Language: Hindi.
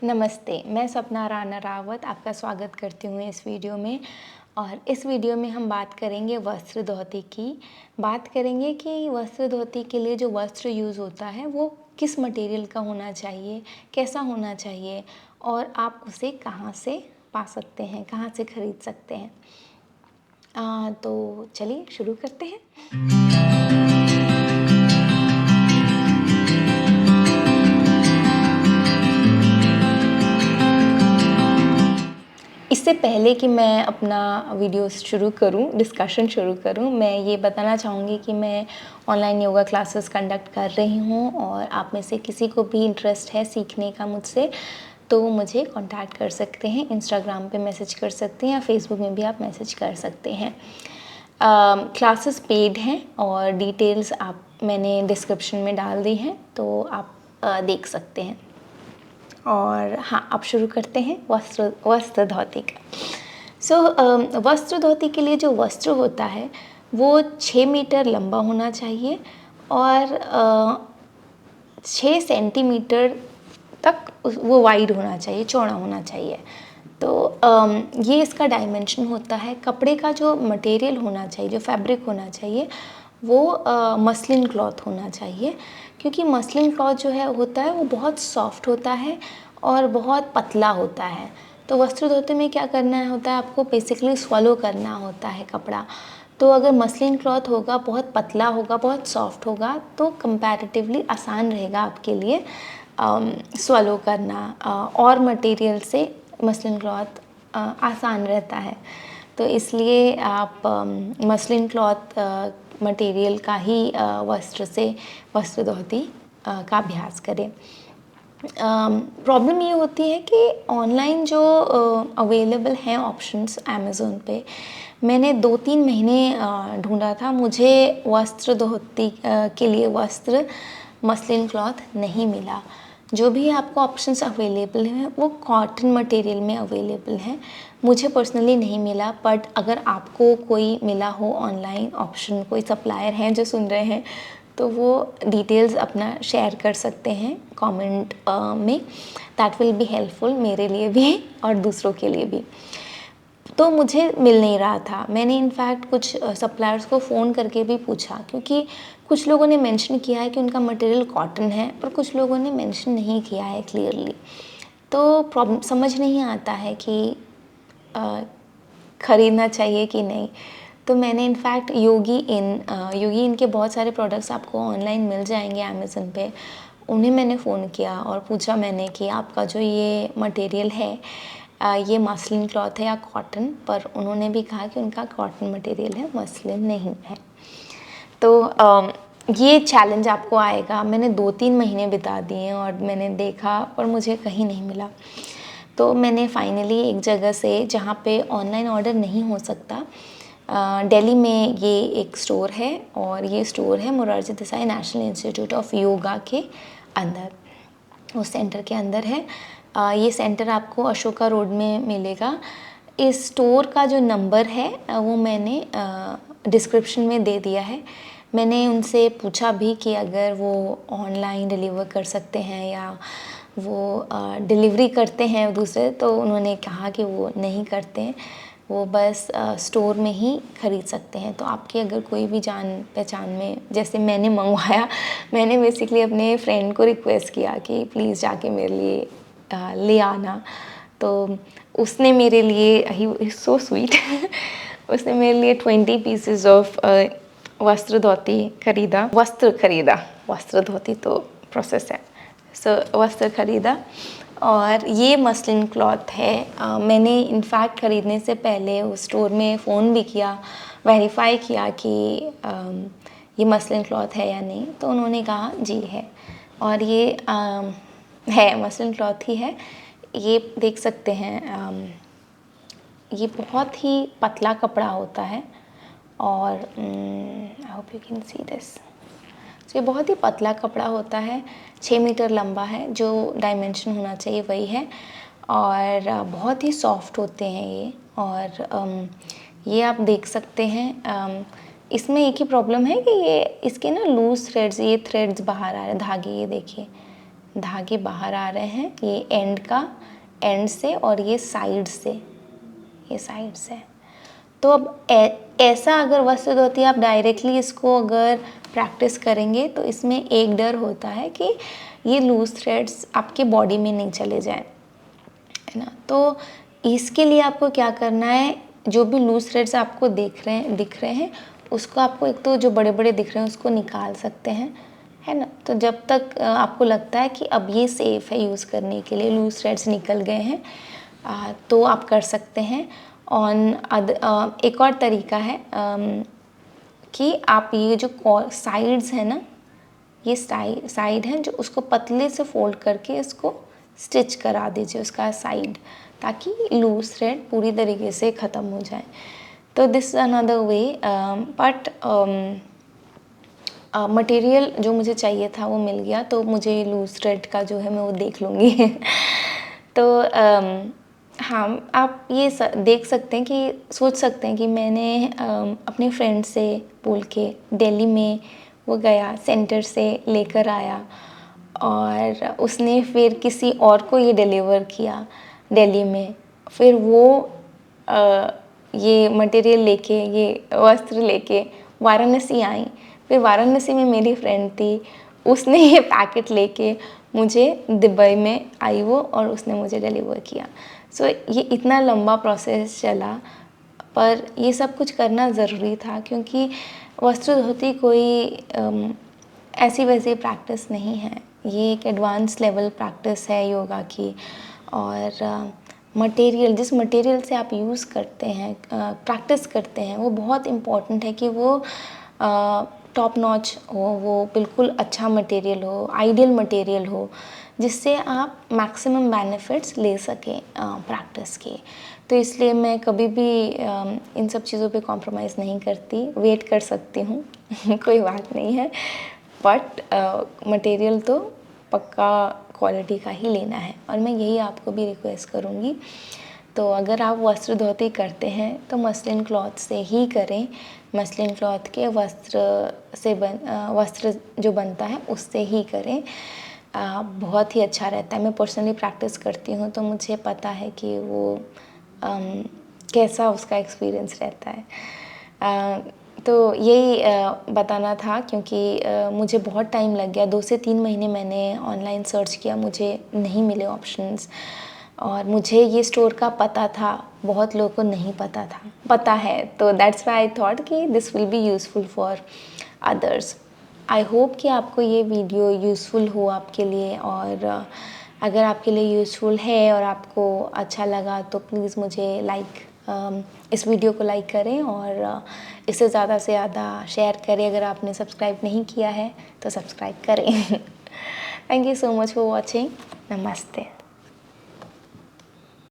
नमस्ते, मैं सपना राणा रावत आपका स्वागत करती हूँ इस वीडियो में। और इस वीडियो में हम बात करेंगे वस्त्र धोती की। बात करेंगे कि वस्त्र धोती के लिए जो वस्त्र यूज़ होता है वो किस मटेरियल का होना चाहिए, कैसा होना चाहिए और आप उसे कहाँ से पा सकते हैं, कहाँ से ख़रीद सकते हैं। तो चलिए शुरू करते हैं। इससे पहले कि मैं अपना वीडियो शुरू करूं, डिस्कशन शुरू करूं, मैं ये बताना चाहूँगी कि मैं ऑनलाइन योगा क्लासेस कंडक्ट कर रही हूं और आप में से किसी को भी इंटरेस्ट है सीखने का मुझसे, तो मुझे कांटेक्ट कर सकते हैं। इंस्टाग्राम पे मैसेज कर सकते हैं या फेसबुक में भी आप मैसेज कर सकते हैं। क्लासेस पेड हैं और डिटेल्स मैंने डिस्क्रिप्शन में डाल दी हैं, तो आप देख सकते हैं। और हाँ, अब शुरू करते हैं वस्त्र धोती का। वस्त्र धोती के लिए जो वस्त्र होता है वो 6 मीटर लंबा होना चाहिए और 6 सेंटीमीटर तक वो वाइड होना चाहिए, चौड़ा होना चाहिए। तो ये इसका डायमेंशन होता है। कपड़े का जो मटेरियल होना चाहिए, जो फैब्रिक होना चाहिए, वो मसलिन क्लॉथ होना चाहिए, क्योंकि मसलिन क्लॉथ जो है होता है वो बहुत सॉफ्ट होता है और बहुत पतला होता है। तो वस्त्र धोते में क्या करना होता है, आपको बेसिकली स्वॉलो करना होता है कपड़ा। तो अगर मसलिन क्लॉथ होगा, बहुत पतला होगा, बहुत सॉफ्ट होगा, तो कंपैरेटिवली आसान रहेगा आपके लिए स्वॉलो करना। और मटेरियल से मसलिन क्लॉथ आसान रहता है, तो इसलिए आप मसलिन क्लॉथ मटेरियल का ही वस्त्र धोती का अभ्यास करें। प्रॉब्लम ये होती है कि ऑनलाइन जो अवेलेबल हैं ऑप्शंस अमेज़ोन पे, मैंने 2-3 महीने ढूंढा था, मुझे वस्त्र धोती के लिए वस्त्र मसलिन क्लॉथ नहीं मिला। जो भी आपको ऑप्शंस अवेलेबल हैं वो कॉटन मटेरियल में अवेलेबल हैं, मुझे पर्सनली नहीं मिला। बट अगर आपको कोई मिला हो ऑनलाइन ऑप्शन, कोई सप्लायर हैं जो सुन रहे हैं, तो वो डिटेल्स अपना शेयर कर सकते हैं कमेंट में। दैट विल बी हेल्पफुल मेरे लिए भी और दूसरों के लिए भी। तो मुझे मिल नहीं रहा था। मैंने इनफैक्ट कुछ सप्लायर्स को फ़ोन करके भी पूछा, क्योंकि कुछ लोगों ने मेंशन किया है कि उनका मटेरियल कॉटन है, पर कुछ लोगों ने मेंशन नहीं किया है क्लियरली। तो प्रॉब्लम समझ नहीं आता है कि ख़रीदना चाहिए कि नहीं। तो मैंने इनफैक्ट योगी इन के बहुत सारे प्रोडक्ट्स आपको ऑनलाइन मिल जाएंगे अमेज़न पे। उन्हें मैंने फ़ोन किया और पूछा मैंने कि आपका जो ये मटेरियल है ये मसलिन क्लॉथ है या कॉटन, पर उन्होंने भी कहा कि उनका कॉटन मटेरियल है, मसलिन नहीं है। तो ये चैलेंज आपको आएगा। मैंने 2-3 महीने बिता दिए और मैंने देखा, पर मुझे कहीं नहीं मिला। तो मैंने फाइनली एक जगह से, जहाँ पे ऑनलाइन ऑर्डर नहीं हो सकता, दिल्ली में ये एक स्टोर है और ये स्टोर है Morarji Desai national institute of yoga के अंदर, उस सेंटर के अंदर है। ये सेंटर आपको अशोका रोड में मिलेगा। इस स्टोर का जो नंबर है वो मैंने डिस्क्रिप्शन में दे दिया है। मैंने उनसे पूछा भी कि अगर वो ऑनलाइन डिलीवर कर सकते हैं या वो डिलीवरी करते हैं दूसरे, तो उन्होंने कहा कि वो नहीं करते हैं, वो बस स्टोर में ही ख़रीद सकते हैं। तो आपकी अगर कोई भी जान पहचान में, जैसे मैंने मंगवाया, मैंने बेसिकली अपने फ्रेंड को रिक्वेस्ट किया कि प्लीज़ जाके मेरे लिए ले आना। तो उसने मेरे लिए, ही सो स्वीट उसने मेरे लिए 20 पीसेस ऑफ वस्त्र धोती तो प्रोसेस है। वस्त्र खरीदा और ये मसलिन क्लॉथ है। मैंने इनफैक्ट ख़रीदने से पहले उस स्टोर में फ़ोन भी किया, वेरीफाई किया कि ये मसलिन क्लॉथ है या नहीं, तो उन्होंने कहा जी है। और ये है, मसलिन क्लॉथ ही है। ये देख सकते हैं, ये बहुत ही पतला कपड़ा होता है और I hope you can see this. ये बहुत ही पतला कपड़ा होता है, 6 मीटर लंबा है, जो डायमेंशन होना चाहिए वही है, और बहुत ही सॉफ्ट होते हैं ये। और ये आप देख सकते हैं, इसमें एक ही प्रॉब्लम है कि ये इसके ना लूज़ थ्रेड्स, ये थ्रेड्स बाहर आ रहे हैं, धागे, ये देखिए, धागे बाहर आ रहे हैं, ये एंड से और ये साइड से, तो अब ऐसा अगर वस्त्र धोती आप डायरेक्टली इसको अगर प्रैक्टिस करेंगे तो इसमें एक डर होता है कि ये लूज थ्रेड्स आपके बॉडी में नहीं चले जाएं, है ना। तो इसके लिए आपको क्या करना है, जो भी लूज थ्रेड्स आपको दिख रहे हैं उसको आपको, एक तो जो बड़े बड़े दिख रहे हैं उसको निकाल सकते हैं, है ना। तो जब तक आपको लगता है कि अब ये सेफ़ है यूज़ करने के लिए, लूज थ्रेड्स निकल गए हैं, तो आप कर सकते हैं। एक और तरीका है कि आप ये जो साइड्स है ना, ये साइड है जो, उसको पतले से फोल्ड करके इसको स्टिच करा दीजिए उसका साइड, ताकि लूज थ्रेड पूरी तरीके से ख़त्म हो जाए। तो this is another way, but material जो मुझे चाहिए था वो मिल गया, तो मुझे लूज थ्रेड का जो है मैं वो देख लूँगी तो हाँ, आप ये देख सकते हैं कि सोच सकते हैं कि मैंने अपने फ्रेंड से बोल के दिल्ली में वो गया, सेंटर से लेकर आया और उसने फिर किसी और को ये डिलीवर किया दिल्ली में। फिर वो ये मटेरियल लेके, ये वस्त्र लेके वाराणसी आई। फिर वाराणसी में मेरी फ्रेंड थी, उसने ये पैकेट लेके मुझे दुबई में आई वो, और उसने मुझे डिलीवर किया। सो ये इतना लंबा प्रोसेस चला, पर ये सब कुछ करना ज़रूरी था, क्योंकि वस्त्र धोती कोई ऐसी वैसी प्रैक्टिस नहीं है, ये एक एडवांस लेवल प्रैक्टिस है योगा की। और मटेरियल, जिस मटेरियल से आप यूज़ करते हैं, प्रैक्टिस करते हैं, वो बहुत इम्पॉर्टेंट है कि वो टॉप नॉच हो, वो बिल्कुल अच्छा मटेरियल हो, आइडियल मटेरियल हो, जिससे आप मैक्सिमम बेनिफिट्स ले सकें प्रैक्टिस के। तो इसलिए मैं कभी भी इन सब चीज़ों पे कॉम्प्रोमाइज़ नहीं करती, वेट कर सकती हूँ कोई बात नहीं है, बट मटेरियल तो पक्का क्वालिटी का ही लेना है। और मैं यही आपको भी रिक्वेस्ट करूँगी, तो अगर आप वस्त्र धोती करते हैं तो मसलिन क्लॉथ से ही करें, मसलिन क्लॉथ के वस्त्र जो बनता है उससे ही करें, बहुत ही अच्छा रहता है। मैं पर्सनली प्रैक्टिस करती हूँ तो मुझे पता है कि वो कैसा उसका एक्सपीरियंस रहता है। तो यही बताना था, क्योंकि मुझे बहुत टाइम लग गया, 2 से 3 महीने मैंने ऑनलाइन सर्च किया, मुझे नहीं मिले ऑप्शंस। और मुझे ये स्टोर का पता था, बहुत लोगों को नहीं पता है, तो दैट्स व्हाई आई थॉट कि this will be useful for others. I hope कि आपको ये वीडियो यूज़फुल हो आपके लिए, और अगर आपके लिए यूज़फुल है और आपको अच्छा लगा तो प्लीज़ मुझे इस वीडियो को लाइक करें, और इसे ज़्यादा से ज़्यादा शेयर करें। अगर आपने सब्सक्राइब नहीं किया है तो सब्सक्राइब करें। Thank you so much for watching. नमस्ते।